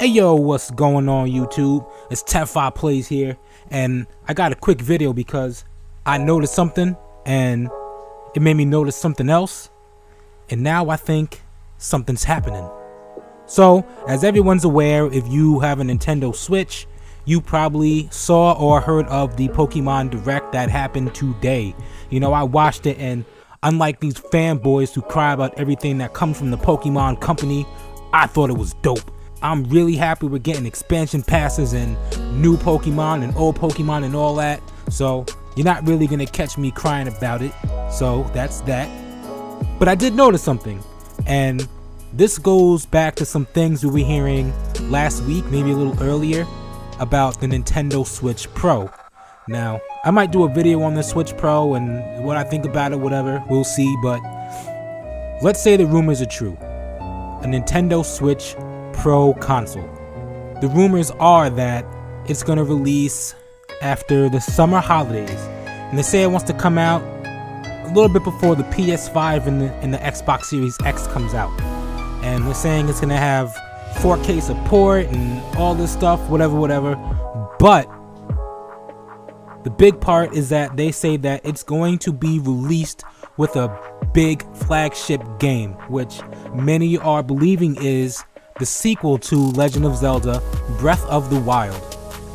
Hey yo, what's going on YouTube? It's Tef5 Plays here, and I got a quick video because I noticed something and it made me notice something else, and now I think something's happening. So, as everyone's aware, if you have a Nintendo Switch, you probably saw or heard of the Pokemon Direct that happened today. You know, I watched it, and unlike these fanboys who cry about everything that comes from the Pokemon company, I thought it was dope. I'm really happy we're getting expansion passes and new Pokemon and old Pokemon and all that. So you're not really gonna catch me crying about it. So that's that. But I did notice something, and this goes back to some things we were hearing last week, maybe a little earlier, about the Nintendo Switch Pro. Now, I might do a video on the Switch Pro and what I think about it, whatever, we'll see. But let's say the rumors are true. A Nintendo Switch Pro console. The rumors are that it's going to release after the summer holidays, and they say it wants to come out a little bit before the PS5 and the Xbox Series X comes out. And they're saying it's going to have 4K support and all this stuff, whatever. But the big part is that they say that it's going to be released with a big flagship game, which many are believing is the sequel to Legend of Zelda Breath of the Wild.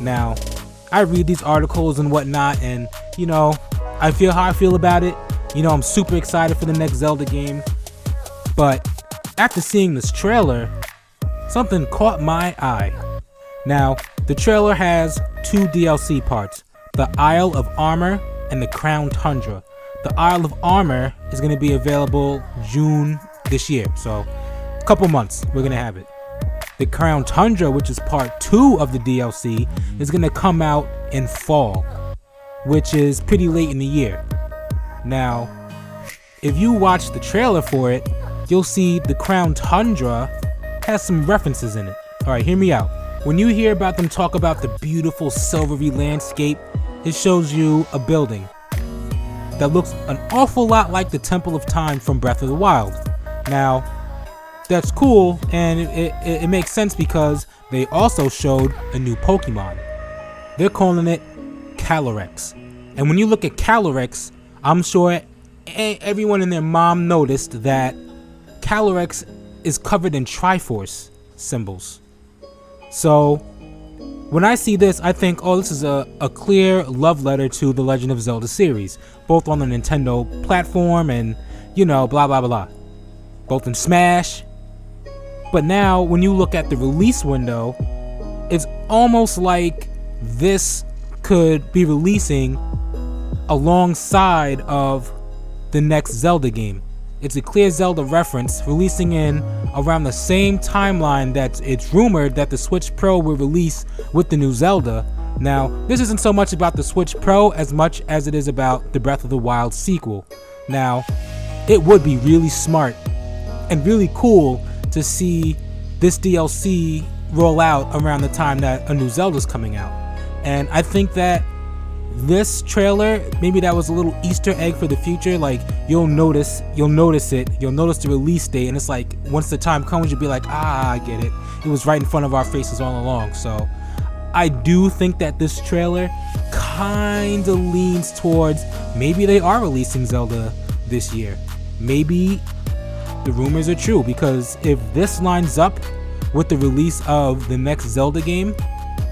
Now, I read these articles and whatnot, and you know, I feel how I feel about it. You know, I'm super excited for the next Zelda game, but after seeing this trailer, something caught my eye. Now, the trailer has two DLC parts, the Isle of Armor and the Crown Tundra. The Isle of Armor is going to be available June this year, so a couple months we're going to have it. The Crown Tundra, which is part 2 of the DLC, is going to come out in fall, which is pretty late in the year. Now, if you watch the trailer for it, you'll see the Crown Tundra has some references in it. Alright, hear me out. When you hear about them talk about the beautiful silvery landscape, it shows you a building that looks an awful lot like the Temple of Time from Breath of the Wild. Now, that's cool, and it makes sense because they also showed a new Pokemon. They're calling it Calyrex. And when you look at Calyrex, I'm sure everyone and their mom noticed that Calyrex is covered in Triforce symbols. So when I see this, I think, oh, this is a clear love letter to the Legend of Zelda series, both on the Nintendo platform and, you know, blah blah blah, both in Smash. But now, when you look at the release window, it's almost like this could be releasing alongside of the next Zelda game. It's a clear Zelda reference, releasing in around the same timeline that it's rumored that the Switch Pro will release with the new Zelda. Now, this isn't so much about the Switch Pro as much as it is about the Breath of the Wild sequel. Now, it would be really smart and really cool to see this DLC roll out around the time that a new Zelda's coming out. And I think that this trailer, maybe that was a little Easter egg for the future. Like, you'll notice the release date, and it's like once the time comes, you'll be like, ah, I get it. It was right in front of our faces all along. So I do think that this trailer kinda leans towards maybe they are releasing Zelda this year. Maybe the rumors are true, because if this lines up with the release of the next Zelda game,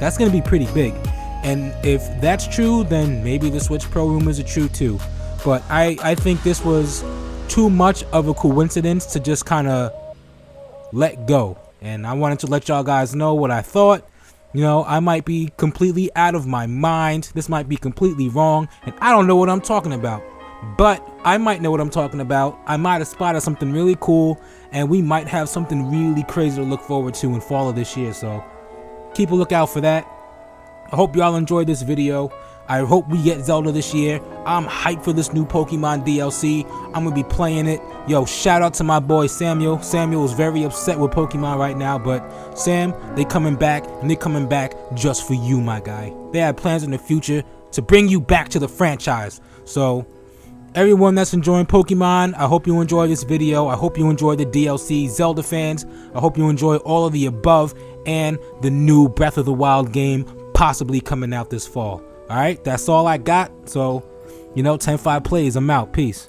that's gonna be pretty big. And if that's true, then maybe the Switch Pro rumors are true too. But I think this was too much of a coincidence to just kind of let go. And I wanted to let y'all guys know what I thought. You know, I might be completely out of my mind. This might be completely wrong, and I don't know what I'm talking about. But I might know what I'm talking about. I might have spotted something really cool, and we might have something really crazy to look forward to in fall of this year. So keep a lookout for that. I hope y'all enjoyed this video. I hope we get Zelda this year. I'm hyped for this new Pokemon DLC. I'm gonna be playing it. Yo, shout out to my boy Samuel. Samuel is very upset with Pokemon right now, but Sam, they coming back, and they coming back just for you, my guy. They have plans in the future to bring you back to the franchise. So everyone that's enjoying Pokemon, I hope you enjoy this video. I hope you enjoy the DLC. Zelda fans, I hope you enjoy all of the above and the new Breath of the Wild game possibly coming out this fall. Alright, that's all I got. So, 10-5 plays. I'm out. Peace.